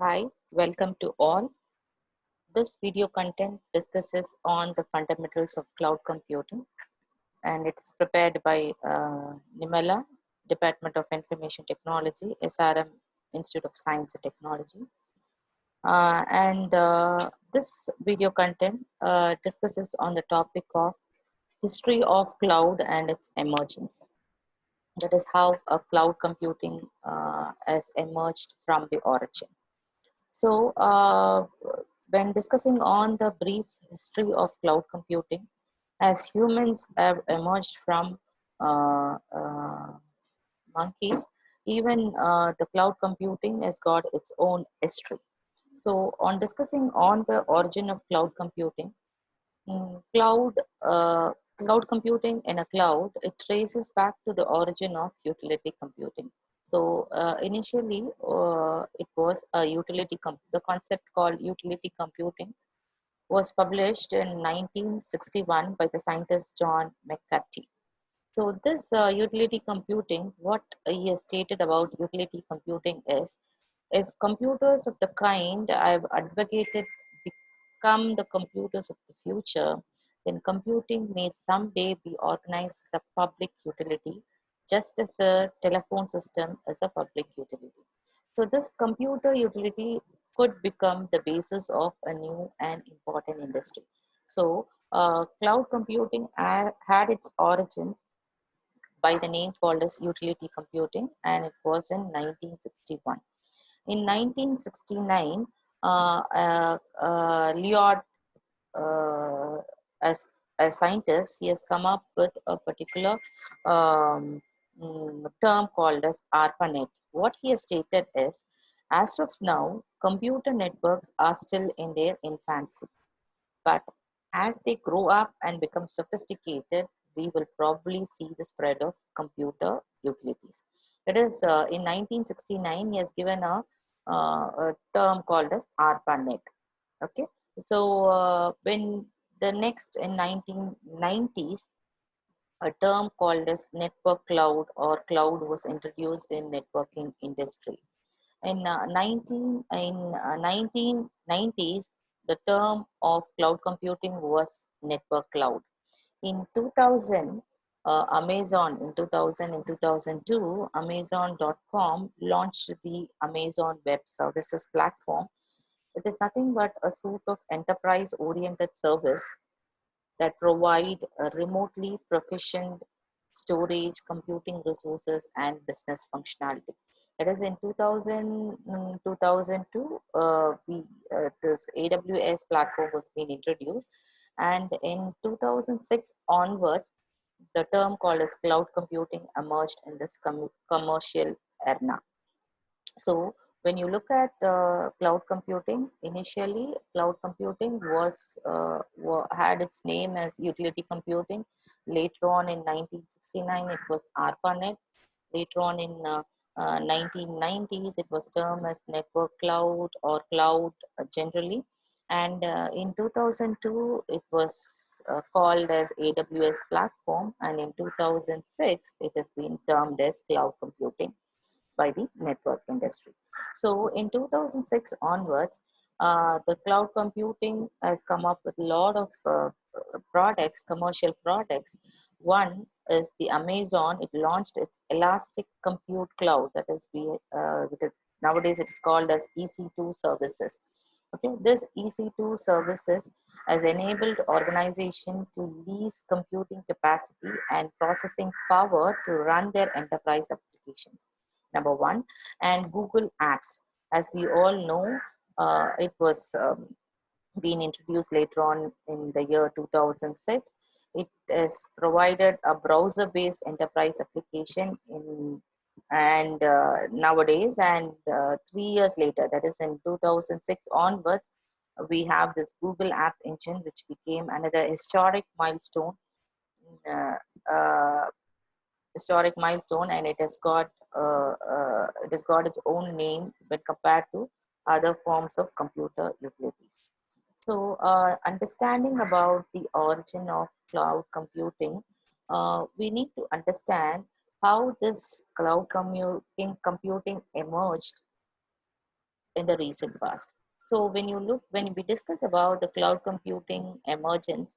Hi, welcome to all. This video content discusses on the fundamentals of cloud computing and it's prepared by Nimala, Department of Information Technology, SRM Institute of Science and Technology. And this video content discusses on the topic of history of cloud and its emergence. That is how cloud computing has emerged from the origin. So, when discussing on the brief history of cloud computing, as humans have emerged from monkeys, even the cloud computing has got its own history. So, on discussing on the origin of cloud computing, Mm, cloud, cloud computing in a cloud, it traces back to the origin of utility computing. So initially, it was a the concept called utility computing was published in 1961 by the scientist John McCarthy. So this utility computing, what he has stated about utility computing is, if computers of the kind I've advocated become the computers of the future, then computing may someday be organized as a public utility, just as the telephone system is a public utility. So, this computer utility could become the basis of a new and important industry. So, cloud computing had its origin by the name called as utility computing, and it was in 1961. In 1969, Lloyd, uh, as a scientist, he has come up with a particular term called as ARPANET. What he has stated is, as of now, computer networks are still in their infancy, but as they grow up and become sophisticated, we will probably see the spread of computer utilities. It is in 1969, he has given a term called as ARPANET. Okay, so when the next in 1990s, a term called as network cloud or cloud was introduced in networking industry. In 1990s, the term of cloud computing was network cloud. In 2000, Amazon in 2000 and 2002, Amazon.com launched the Amazon Web Services platform. It is nothing but a suite of enterprise-oriented service that provide a remotely proficient storage, computing resources, and business functionality. It is in 2002, this AWS platform was being introduced, and in 2006 onwards, the term called as cloud computing emerged in this commercial arena. So when you look at cloud computing, initially cloud computing had its name as utility computing. Later on in 1969, it was ARPANET. Later on in 1990s, it was termed as network cloud or cloud generally. And in 2002, it was called as AWS platform. And in 2006, it has been termed as cloud computing by the network industry. So in 2006 onwards, the cloud computing has come up with a lot of products, commercial products. One is the Amazon. It launched its Elastic Compute Cloud. Nowadays it is called as EC2 services. Okay, this EC2 services has enabled organization to lease computing capacity and processing power to run their enterprise applications. Number one, and Google Apps. As we all know, it was been introduced later on in the year 2006. It has provided a browser-based enterprise application in and nowadays and 3 years later, that is in 2006 onwards, we have this Google App Engine, which became another uh, uh, historic milestone, and it has got its own name when compared to other forms of computer utilities. So, understanding about the origin of cloud computing, we need to understand how this cloud computing emerged in the recent past. So when we discuss about the cloud computing emergence,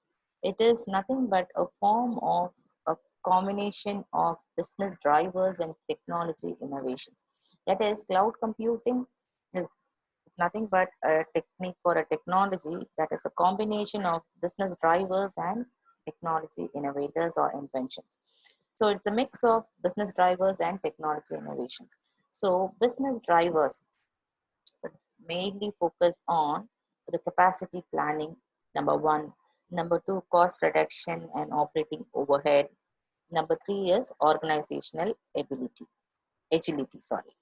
it is nothing but a form of a combination of business drivers and technology innovations. That is, cloud computing is nothing but a technique or a technology that is a combination of business drivers and technology innovators or inventions. So it's a mix of business drivers and technology innovations. So business drivers mainly focus on the capacity planning, number one. Number two, cost reduction and operating overhead. Number three is organizational agility, sorry.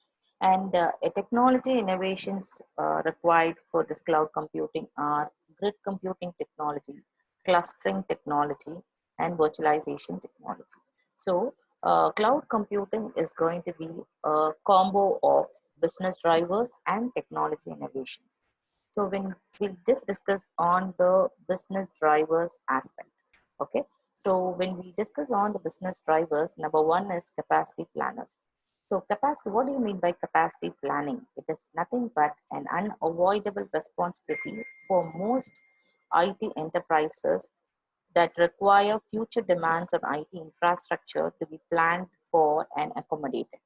And technology innovations required for this cloud computing are grid computing technology, clustering technology, and virtualization technology. So, cloud computing is going to be a combo of business drivers and technology innovations. So, when we just discuss on the business drivers aspect, okay. So, when we discuss on the business drivers, number one is capacity planners. So capacity, what do you mean by capacity planning? It is nothing but an unavoidable responsibility for most IT enterprises that require future demands on IT infrastructure to be planned for and accommodated.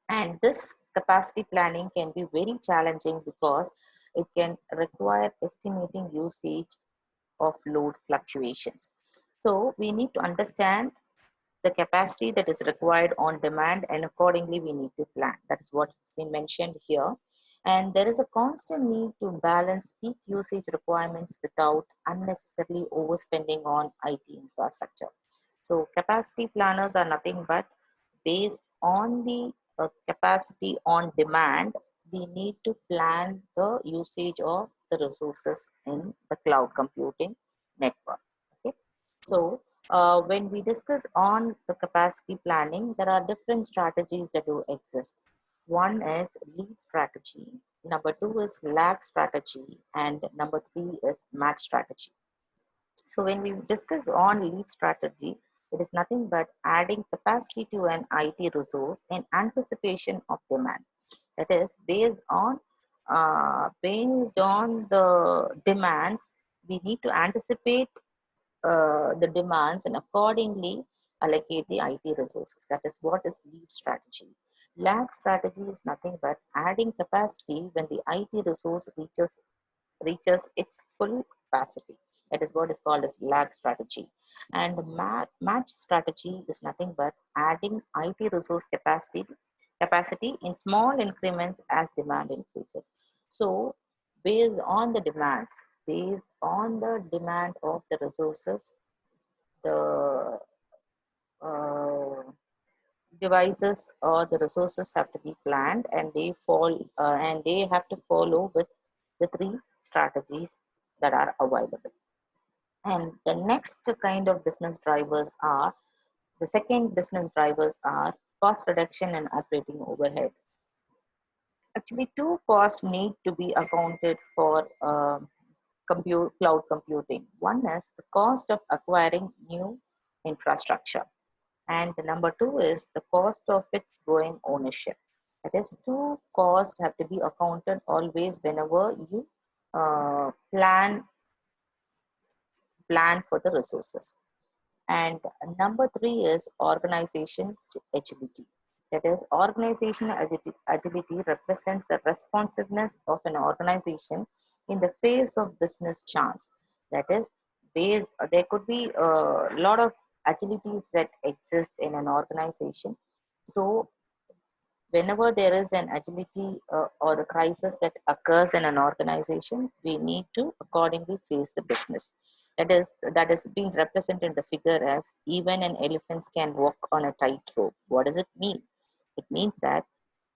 And this capacity planning can be very challenging because it can require estimating usage of load fluctuations. So we need to understand the capacity that is required on demand, and accordingly we need to plan. That is what has been mentioned here. And there is a constant need to balance peak usage requirements without unnecessarily overspending on IT infrastructure. So capacity planners are nothing but based on the capacity on demand. We need to plan the usage of the resources in the cloud computing network. Okay, so when we discuss on the capacity planning, there are different strategies that do exist. One is lead strategy, number two is lag strategy, and number three is match strategy. So when we discuss on lead strategy, it is nothing but adding capacity to an IT resource in anticipation of demand. That is based on the demands, we need to anticipate the demands and accordingly allocate the IT resources. That is what is lead strategy. Lag strategy is nothing but adding capacity when the IT resource reaches its full capacity. That is what is called as lag strategy. And match strategy is nothing but adding IT resource capacity in small increments as demand increases. So based on the demands, based on the demand of the resources, the uh, devices or the resources have to be planned, and they have to follow with the three strategies that are available. And the next kind of business drivers are the second business drivers are cost reduction and operating overhead. Actually, two costs need to be accounted for cloud computing. One is the cost of acquiring new infrastructure, and the number two is the cost of its going ownership. That is, two costs have to be accounted always whenever you plan for the resources. And number three is organization agility. That is, organizational agility represents the responsiveness of an organization in the face of business chance. That is, there could be a lot of agilities that exist in an organization. So whenever there is an agility or a crisis that occurs in an organization, we need to accordingly face the business. That is being represented in the figure as even an elephant can walk on a tightrope. What does it mean? It means that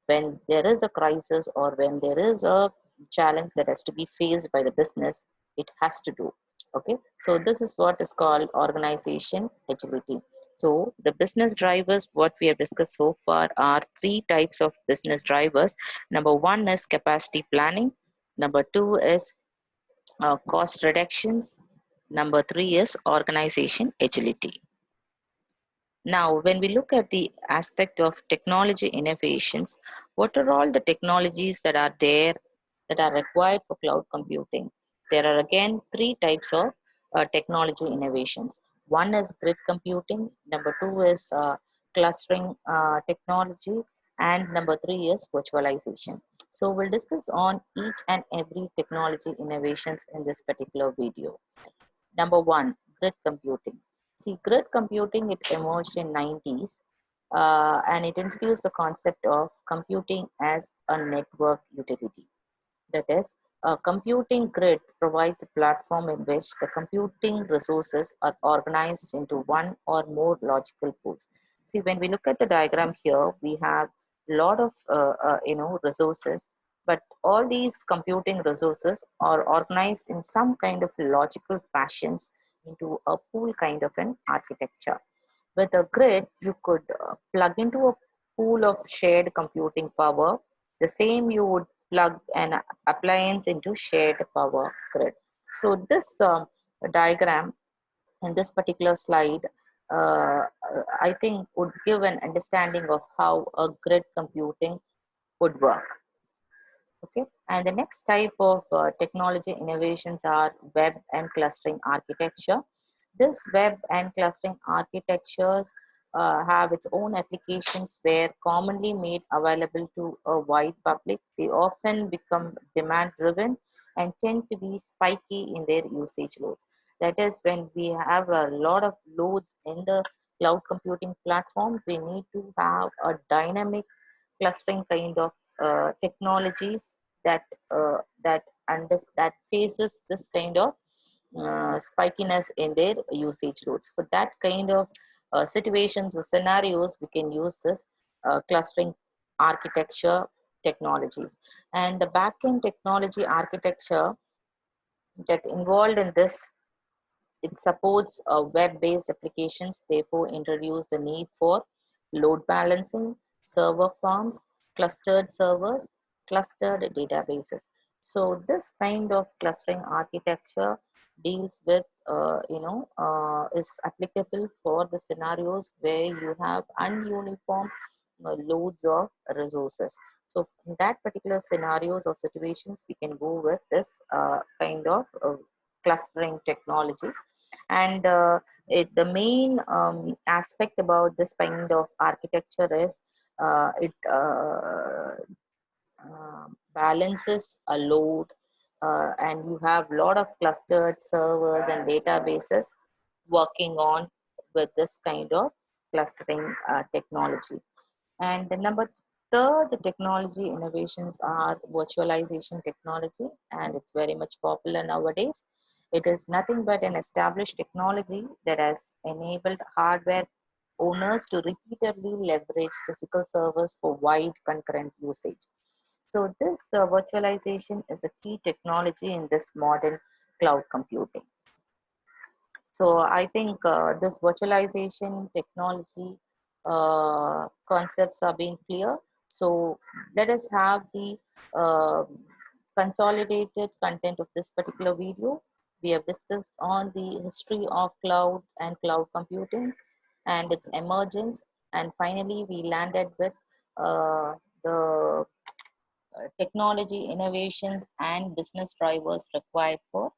when there is a crisis or when there is a challenge that has to be faced by the business, it has to do. Okay, so this is what is called organization agility. So the business drivers, what we have discussed so far are three types of business drivers. Number one is capacity planning. Number two is cost reductions. Number three is organization agility. Now, when we look at the aspect of technology innovations, What are all the technologies that are there that are required for cloud computing? There are again three types of technology innovations. One is grid computing, number two is clustering technology, and number three is virtualization. So we'll discuss on each and every technology innovations in this particular video. Number one, grid computing. See, grid computing, it emerged in 90s and it introduced the concept of computing as a network utility. That is, a computing grid provides a platform in which the computing resources are organized into one or more logical pools. See, when we look at the diagram here, we have a lot of resources, but all these computing resources are organized in some kind of logical fashions into a pool kind of an architecture. With a grid, you could plug into a pool of shared computing power. The same you would plug an appliance into shared power grid. So this diagram in this particular slide, I think would give an understanding of how a grid computing would work. Okay, and the next type of technology innovations are web and clustering architecture. This web and clustering architectures have its own applications where commonly made available to a wide public. They often become demand driven and tend to be spiky in their usage loads. That is, when we have a lot of loads in the cloud computing platform, we need to have a dynamic clustering kind of technologies that that faces this kind of spikiness in their usage loads. For that kind of situations or scenarios, we can use this clustering architecture technologies. And the backend technology architecture that involved in this, it supports web-based applications, therefore introduce the need for load balancing, server farms, clustered servers, clustered databases. So this kind of clustering architecture deals with, is applicable for the scenarios where you have ununiform loads of resources. So in that particular scenarios or situations, we can go with this kind of clustering technologies. And the main aspect about this kind of architecture is it balances a load, and you have a lot of clustered servers and databases working on with this kind of clustering technology. And the number third technology innovations are virtualization technology, and it's very much popular nowadays. It is nothing but an established technology that has enabled hardware owners to repeatedly leverage physical servers for wide concurrent usage. So this virtualization is a key technology in this modern cloud computing. So I think this virtualization technology concepts are being clear. So let us have the uh, consolidated content of this particular video. We have discussed on the history of cloud and cloud computing and its emergence. And finally, we landed with the technology innovations and business drivers required for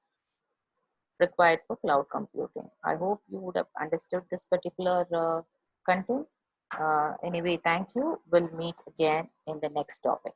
cloud computing. I hope you would have understood this particular content. Anyway, thank you. We'll meet again in the next topic.